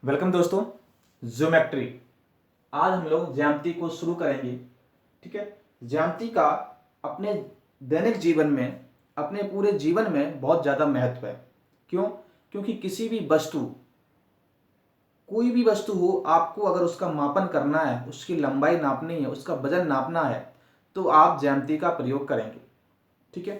Welcome दोस्तों। Geometry. आज हम लोग ज्यामिति को शुरू करेंगे। ठीक है। ज्यामिति का अपने दैनिक जीवन में, अपने पूरे जीवन में बहुत ज़्यादा महत्व है। क्यों? क्योंकि किसी भी वस्तु, कोई भी वस्तु हो, आपको अगर उसका मापन करना है, उसकी लंबाई नापनी है, उसका वजन नापना है, तो आप ज्यामिति का प्रयोग करेंगे। ठीक है।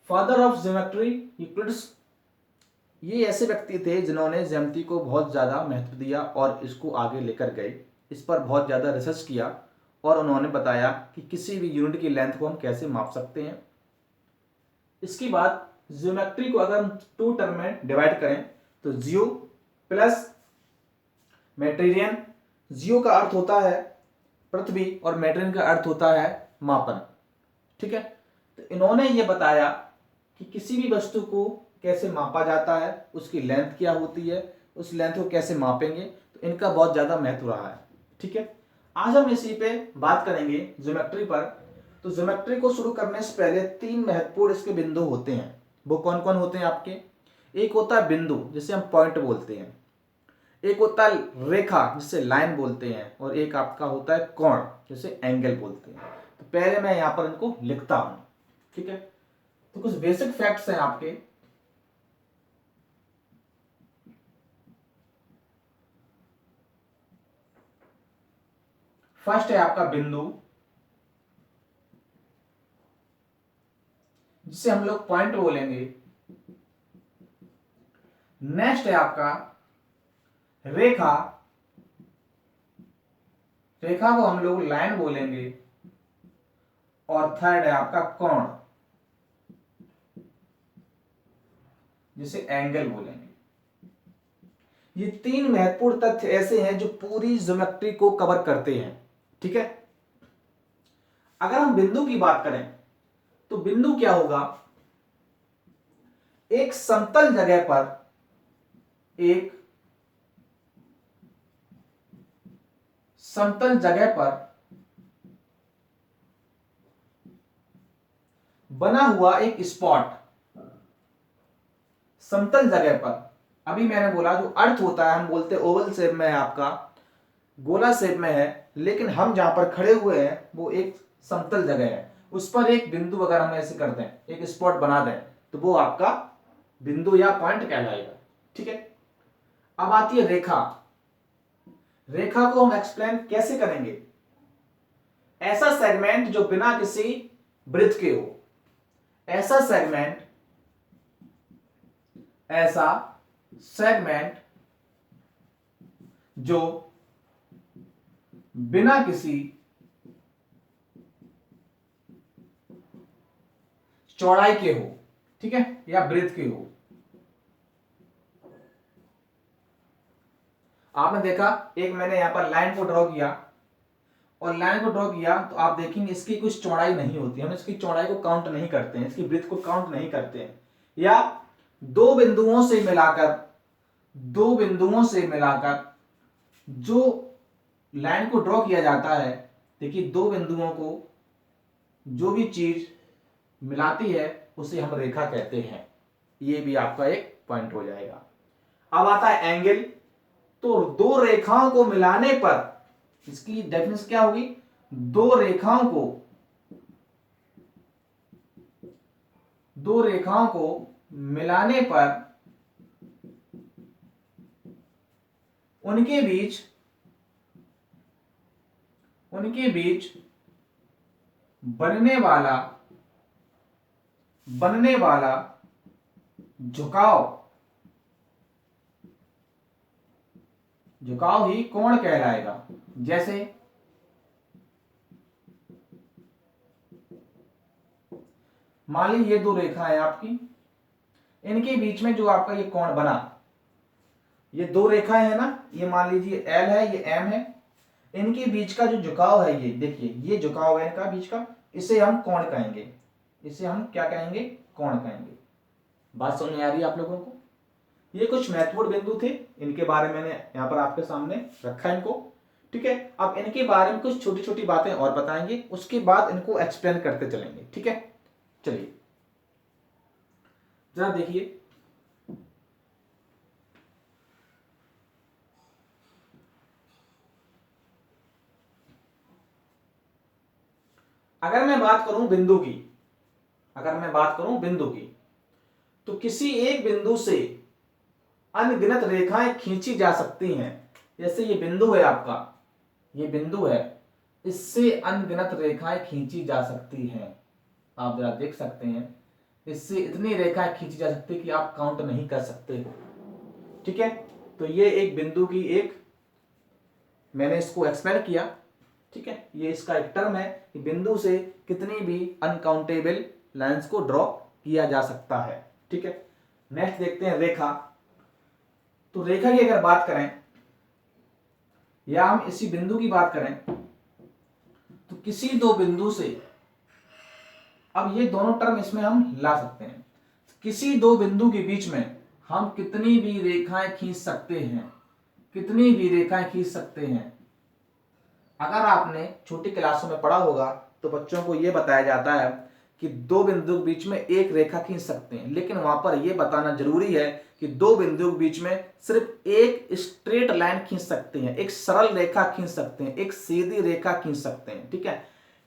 फादर ऑफ ज्योमेट्री यूक्लिड्स, ये ऐसे व्यक्ति थे जिन्होंने ज्यामिति को बहुत ज़्यादा महत्व दिया और इसको आगे लेकर गए। इस पर बहुत ज़्यादा रिसर्च किया और उन्होंने बताया कि किसी भी यूनिट की लेंथ को हम कैसे माप सकते हैं। इसके बाद ज्योमेट्री को अगर हम टू टर्म में डिवाइड करें तो जियो प्लस मेटेरियन। जियो का अर्थ होता है पृथ्वी और मेटेरियन का अर्थ होता है मापन। ठीक है। तो इन्होंने ये बताया कि किसी भी वस्तु को कैसे मापा जाता है, उसकी लेंथ क्या होती है, उस लेंथ को कैसे मापेंगे, तो इनका बहुत ज़्यादा महत्व रहा है। ठीक है। आज हम इसी पे बात करेंगे ज्योमेट्री पर। तो ज्योमेट्री को शुरू करने से पहले तीन महत्वपूर्ण इसके बिंदु होते हैं। वो कौन कौन होते हैं आपके? एक होता है बिंदु, जिसे हम पॉइंट बोलते हैं। एक होता है रेखा, जिसे लाइन बोलते हैं। और एक आपका होता है कोण, जिसे एंगल बोलते हैं। तो पहले मैं यहां पर इनको लिखता हूं। ठीक है। तो कुछ बेसिक फैक्ट्स हैं आपके। फर्स्ट है आपका बिंदु, जिसे हम लोग पॉइंट बोलेंगे। नेक्स्ट है आपका रेखा, रेखा को हम लोग लाइन बोलेंगे। और थर्ड है आपका कोण, जिसे एंगल बोलेंगे। ये तीन महत्वपूर्ण तथ्य ऐसे हैं जो पूरी ज्योमेट्री को कवर करते हैं। ठीक है। अगर हम बिंदु की बात करें तो बिंदु क्या होगा? एक समतल जगह पर, एक समतल जगह पर बना हुआ एक स्पॉट। समतल जगह पर, अभी मैंने बोला जो अर्थ होता है, हम बोलते हैं ओवल शेप में है, आपका गोला शेप में है, लेकिन हम जहां पर खड़े हुए हैं वो एक समतल जगह है। उस पर एक बिंदु अगर हम ऐसे कर दें, एक स्पॉट बना दें, तो वो आपका बिंदु या पॉइंट कहलाएगा। ठीक है। अब आती है रेखा। रेखा को हम एक्सप्लेन कैसे करेंगे? ऐसा सेगमेंट जो बिना किसी वृत्त के हो, ऐसा सेगमेंट, ऐसा सेगमेंट जो बिना किसी चौड़ाई के हो, ठीक है, या वृत्त के हो। आपने देखा, एक मैंने यहां पर लाइन को ड्रॉ किया, और लाइन को ड्रॉ किया तो आप देखेंगे इसकी कुछ चौड़ाई नहीं होती। हम इसकी चौड़ाई को काउंट नहीं करते हैं, इसकी वृत्त को काउंट नहीं करते हैं। या दो बिंदुओं से मिलाकर, दो बिंदुओं से मिलाकर जो लाइन को ड्रॉ किया जाता है, देखिए दो बिंदुओं को जो भी चीज मिलाती है उसे हम रेखा कहते हैं। ये भी आपका एक पॉइंट हो जाएगा। अब आता है एंगल। तो दो रेखाओं को मिलाने पर, इसकी डेफिनेशन क्या होगी? दो रेखाओं को, दो रेखाओं को मिलाने पर उनके बीच, उनके बीच बनने वाला, बनने वाला झुकाव, झुकाव ही कोण कहलाएगा। जैसे मान लीजिए ये दो रेखा है आपकी, इनके बीच में जो आपका ये कोण बना, ये दो रेखाएं है ना, ये मान लीजिए एल है, ये एम है। इनके बीच का जो झुकाव है, ये देखिए, ये झुकाव है इनका बीच का, इसे हम कोण कहेंगे। इसे हम क्या कहेंगे? कोण कहेंगे। बात समझ में आ रही है आप लोगों को? ये कुछ महत्वपूर्ण बिंदु थे, इनके बारे में मैंने यहां पर आपके सामने रखा इनको। ठीक है। अब इनके बारे में कुछ छोटी छोटी बातें और बताएंगे, उसके बाद इनको एक्सप्लेन करते चलेंगे। ठीक है। चलिए जरा देखिए, अगर मैं बात करूं बिंदु की, अगर मैं बात करूं बिंदु की, तो किसी एक बिंदु से अनगिनत रेखाएं खींची जा सकती हैं। जैसे ये बिंदु है आपका, ये बिंदु है, इससे अनगिनत रेखाएं खींची जा सकती हैं। आप जरा देख सकते हैं, इससे इतनी रेखाएं खींची जा सकती है कि आप काउंट नहीं कर सकते। ठीक है, तो ये एक बिंदु की एक, मैंने इसको एक्सप्लेन किया। ठीक है, ये इसका एक टर्म है कि बिंदु से कितनी भी अनकाउंटेबल लाइंस को ड्रॉ किया जा सकता है। ठीक है, नेक्स्ट देखते हैं रेखा। तो रेखा की अगर बात करें या हम इसी बिंदु की बात करें, तो किसी दो बिंदु से, अब ये दोनों टर्म इसमें हम ला सकते हैं, किसी दो बिंदु के बीच में हम कितनी भी रेखाएं खींच सकते हैं, कितनी भी रेखाएं खींच सकते हैं। अगर आपने छोटी क्लासों में पढ़ा होगा तो बच्चों को यह बताया जाता है कि दो बिंदु के बीच में एक रेखा खींच सकते हैं, लेकिन वहां पर यह बताना जरूरी है कि दो बिंदु के बीच में सिर्फ एक स्ट्रेट लाइन खींच सकते हैं, एक सरल रेखा खींच सकते हैं, एक सीधी रेखा खींच सकते हैं। ठीक है,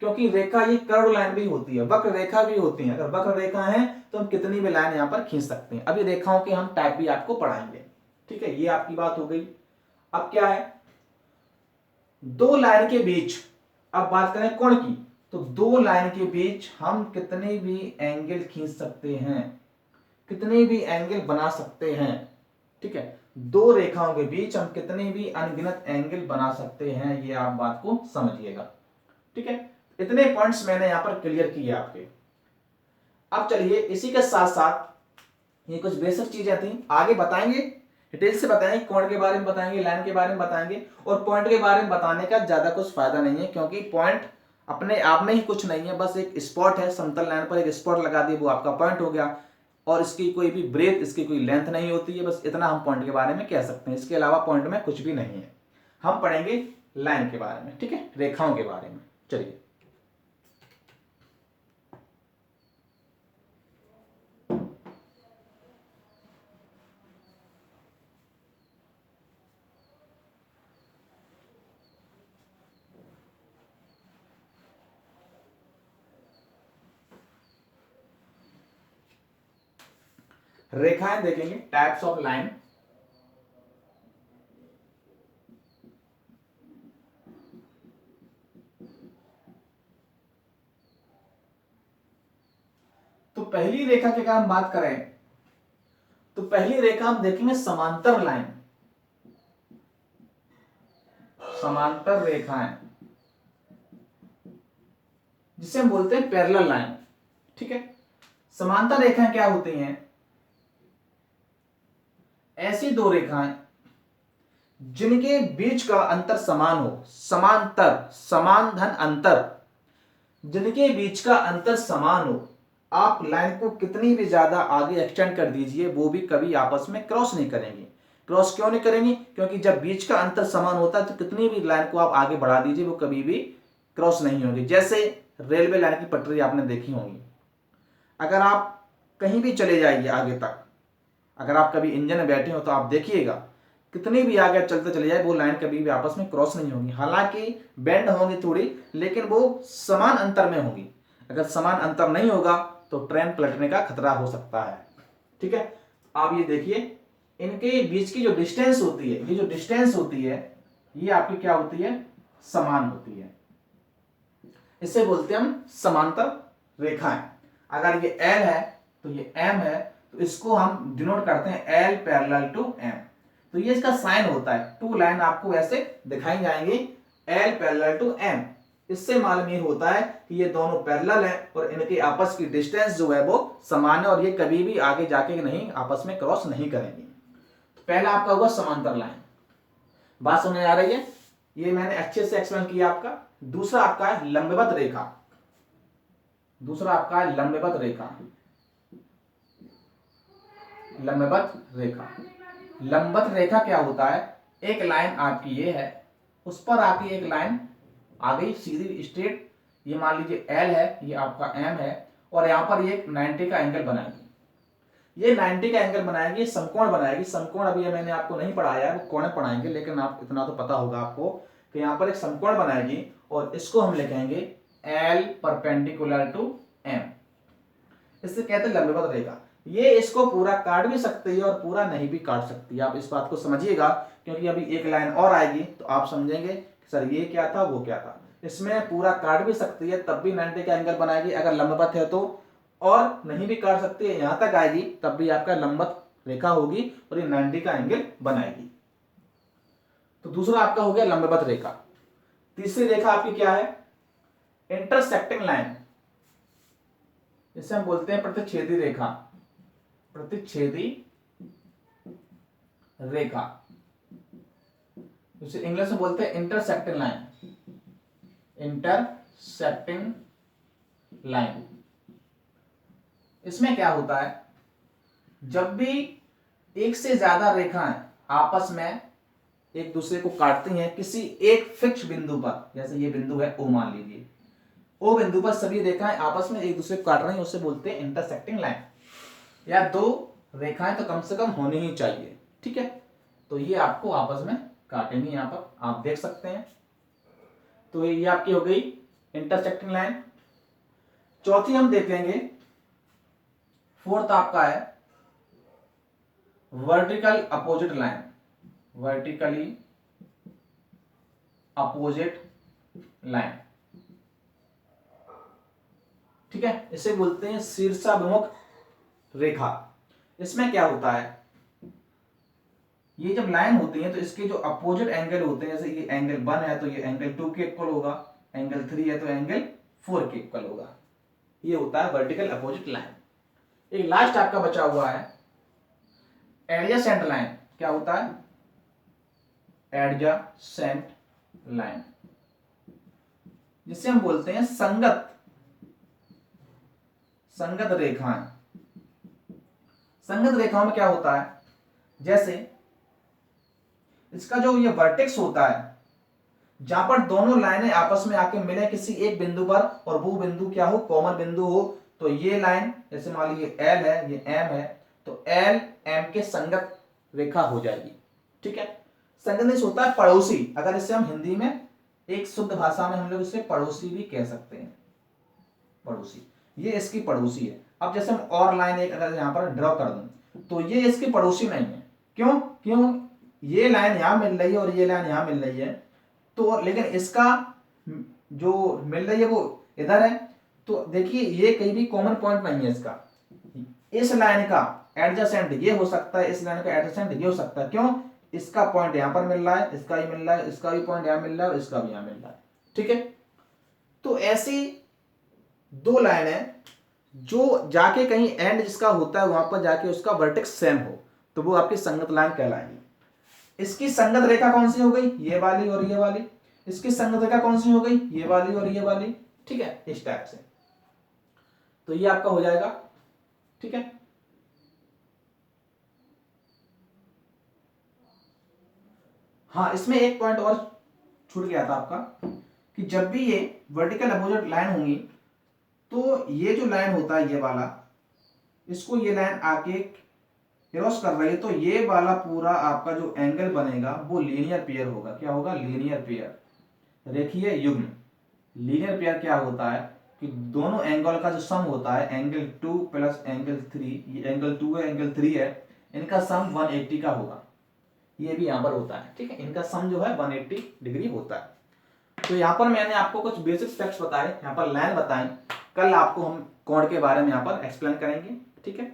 क्योंकि रेखा ये कर्व लाइन भी होती है, वक्र रेखा भी होती है। अगर वक्र रेखा है तो हम कितनी भी लाइन यहां पर खींच सकते हैं। अभी रेखाओं के हम टाइप भी आपको पढ़ाएंगे। ठीक है, ये आपकी बात हो गई। अब क्या है, दो लाइन के बीच, अब बात करें कोण की, तो दो लाइन के बीच हम कितने भी एंगल खींच सकते हैं, कितने भी एंगल बना सकते हैं। ठीक है, दो रेखाओं के बीच हम कितने भी अनगिनत एंगल बना सकते हैं, ये आप बात को समझिएगा। ठीक है, इतने पॉइंट्स मैंने यहां पर क्लियर किए आपके। अब चलिए इसी के साथ साथ ये कुछ बेसिक चीजें थी, आगे बताएंगे, डिटेल से बताएंगे, कोण के बारे में बताएंगे, लाइन के बारे में बताएंगे, और पॉइंट के बारे में बताने का ज्यादा कुछ फायदा नहीं है, क्योंकि पॉइंट अपने आप में ही कुछ नहीं है, बस एक स्पॉट है, समतल लाइन पर एक स्पॉट लगा दिया, वो आपका पॉइंट हो गया, और इसकी कोई भी ब्रेथ, इसकी कोई लेंथ नहीं होती है। बस इतना हम पॉइंट के बारे में कह सकते हैं, इसके अलावा पॉइंट में कुछ भी नहीं है। हम पढ़ेंगे लाइन के बारे में, ठीक है, रेखाओं के बारे में। चलिए, रेखाएं देखेंगे, टाइप्स ऑफ लाइन। तो पहली रेखा की अगर हम बात करें, तो पहली रेखा हम देखेंगे समांतर लाइन, समांतर रेखाएं, जिसे हम बोलते हैं पैरेलल लाइन। ठीक है, समांतर रेखाएं क्या होती हैं, ऐसी दो रेखाएं जिनके बीच का अंतर समान हो, समांतर, समान धन अंतर, जिनके बीच का अंतर समान हो। आप लाइन को कितनी भी ज्यादा आगे एक्सटेंड कर दीजिए, वो भी कभी आपस में क्रॉस नहीं करेंगी। क्रॉस क्यों नहीं करेंगी, क्योंकि जब बीच का अंतर समान होता है तो कितनी भी लाइन को आप आगे बढ़ा दीजिए, वो कभी भी क्रॉस नहीं होगी। जैसे रेलवे लाइन की पटरी आपने देखी होगी, अगर आप कहीं भी चले जाइए आगे तक, अगर आप कभी इंजन में बैठे हो तो आप देखिएगा, कितनी भी आगे चलते चले जाए वो लाइन कभी भी आपस में क्रॉस नहीं होगी। हालांकि बेंड होंगी थोड़ी, लेकिन वो समान अंतर में होगी। अगर समान अंतर नहीं होगा तो ट्रेन पलटने का खतरा हो सकता है। ठीक है, आप ये देखिए, इनके बीच की जो डिस्टेंस होती है, ये जो डिस्टेंस होती है, ये आपकी क्या होती है, समान होती है। इसे बोलते हैं हम समांतर रेखाएं। अगर ये L है तो ये M है, तो इसको हम डिनोट करते हैं L पैरेलल टू M। तो ये इसका साइन होता है, टू लाइन आपको ऐसे दिखाई जाएंगी, L पैरेलल टू M। इससे मालूम ये होता है कि ये दोनों पैरेलल हैं और इनके आपस की डिस्टेंस जो है वो समान है, और ये कभी भी आगे जाके नहीं आपस में क्रॉस नहीं करेंगी। तो पहला आपका हुआ समांतर लाइन, बात समझ आ रही है, ये मैंने अच्छे से एक्सप्लेन किया आपका। दूसरा आपका है लंबवत रेखा, दूसरा आपका है लंबवत रेखा, लंबवत रेखा। लंबवत रेखा क्या होता है, एक लाइन आपकी ये है, उस पर आपकी एक लाइन आ गई सीधी स्ट्रेट, ये मान लीजिए L है, ये आपका M है, और यहां पर ये 90 का एंगल बनाएगी, ये 90 का एंगल बनाएगी, समकोण बनाएगी। समकोण अभी मैंने आपको नहीं पढ़ाया है, वो कोण पढ़ाएंगे, लेकिन आप इतना तो पता होगा आपको कि यहां पर एक समकोण बनाएगी, और इसको हम लिखेंगे L परपेंडिकुलर टू M, इससे कहते हैं लंबवत रेखा। ये इसको पूरा काट भी सकती है और पूरा नहीं भी काट सकती है, आप इस बात को समझिएगा, क्योंकि अभी एक लाइन और आएगी तो आप समझेंगे कि सर ये क्या था वो क्या था। इसमें पूरा काट भी सकती है तब भी 90 का एंगल बनाएगी अगर लंबवत है तो, और नहीं भी काट सकती है, यहां तक आएगी तब भी आपका लंबवत रेखा होगी और ये 90 का एंगल बनाएगी। तो दूसरा आपका हो गया लंबवत रेखा। तीसरी रेखा आपकी क्या है? इंटरसेक्टिंग लाइन, इसे हम बोलते हैं प्रतिच्छेदी रेखा। प्रतिच्छेदी रेखा, इसे इंग्लिश में बोलते हैं इंटरसेक्टिंग लाइन। इंटरसेक्टिंग लाइन, इसमें क्या होता है, जब भी एक से ज्यादा रेखाएं आपस में एक दूसरे को काटती हैं किसी एक फिक्स बिंदु पर, जैसे ये बिंदु है O मान लीजिए, O बिंदु पर सभी रेखाएं आपस में एक दूसरे को काट रही हैं, उसे बोलते हैं इंटरसेक्टिंग लाइन। या दो रेखाएं तो कम से कम होनी ही चाहिए, ठीक है, तो ये आपको आपस में काटेंगे, यहां पर आप देख सकते हैं। तो ये आपकी हो गई इंटरसेक्टिंग लाइन। चौथी हम देखेंगे, फोर्थ आपका है vertical opposite line. Vertically opposite line, ठीक है, इसे बोलते हैं शीर्षाभिमुख रेखा। इसमें क्या होता है, ये जब लाइन होती है तो इसके जो अपोजिट एंगल होते हैं, जैसे ये एंगल 1 है तो ये एंगल 2 के इक्वल होगा, एंगल 3 है तो एंगल 4 के इक्वल होगा। ये होता है वर्टिकल अपोजिट लाइन। एक लास्ट आपका बचा हुआ है एडजेसेंट लाइन। क्या होता है? एडजेसेंट लाइन, जिसे हम बोलते हैं संगत रेखाएं। संगत रेखाओं में क्या होता है, जैसे इसका जो ये वर्टेक्स होता है, जहां पर दोनों लाइनें आपस में आके मिले किसी एक बिंदु पर और वो बिंदु क्या हो, कॉमन बिंदु हो, तो ये लाइन जैसे मान लीजिए L है, ये M है, तो L M के संगत रेखा हो जाएगी, ठीक है। संगत होता है पड़ोसी, अगर इसे हम हिंदी में एक शुद्ध भाषा में हम लोग इसे पड़ोसी भी कह सकते हैं। पड़ोसी, ये इसकी पड़ोसी है। अब जैसे हम और लाइन एक अगर यहां पर ड्रॉ कर दूं तो ये इसकी पड़ोसी नहीं है। क्यों ये लाइन यहां मिल रही है और ये लाइन यहां मिल रही है, तो लेकिन इसका जो मिल रही है वो इधर है, तो देखिए ये कहीं भी कॉमन पॉइंट नहीं है इसका। इस लाइन का एडजेसेंट ये हो सकता है, इस लाइन का एडजेसेंट ये हो सकता है। क्यों? इसका पॉइंट यहां पर मिल रहा है, इसका ही मिल रहा है, इसका भी पॉइंट यहां मिल रहा है और इसका भी यहां मिल रहा है, ठीक है। तो ऐसी दो लाइनें जो जाके कहीं एंड जिसका होता है वहां पर जाके उसका वर्टेक्स सेम हो, तो वो आपकी संगत लाइन कहलाएगी। इसकी संगत रेखा कौन सी हो गई? ये वाली और ये वाली। इसकी संगत रेखा कौन सी हो गई? ये वाली और ये वाली, ठीक है, इस टाइप से। तो ये आपका हो जाएगा, ठीक है। हाँ, इसमें एक पॉइंट और छूट गया था आपका कि जब भी ये वर्टिकल अपोजिट लाइन होंगी तो ये जो लाइन होता है ये वाला, इसको ये लाइन आके क्रॉस कर रही है, तो ये वाला पूरा आपका जो एंगल बनेगा वो लीनियर पेयर होगा। क्या होगा? लीनियर पेयर, रेखीय युग्म। लीनियर पेयर क्या होता है कि दोनों एंगल का जो सम होता है, एंगल 2 प्लस एंगल 3, ये एंगल 2 है एंगल 3 है, इनका सम 180 का होगा। ये भी यहाँ पर होता है, ठीक है, इनका सम जो है 180 डिग्री होता है। तो यहाँ पर मैंने आपको कुछ बेसिक फैक्ट्स बताए, यहाँ पर लाइन बताएं, कल आपको हम कोण के बारे में यहाँ पर एक्सप्लेन करेंगे, ठीक है।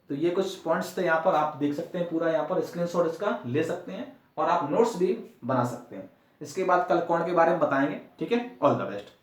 तो ये कुछ पॉइंट्स थे, यहाँ पर आप देख सकते हैं, पूरा यहाँ पर स्क्रीनशॉट इसका ले सकते हैं और आप नोट्स भी बना सकते हैं। इसके बाद कल कोण के बारे में बताएंगे, ठीक है। All the best.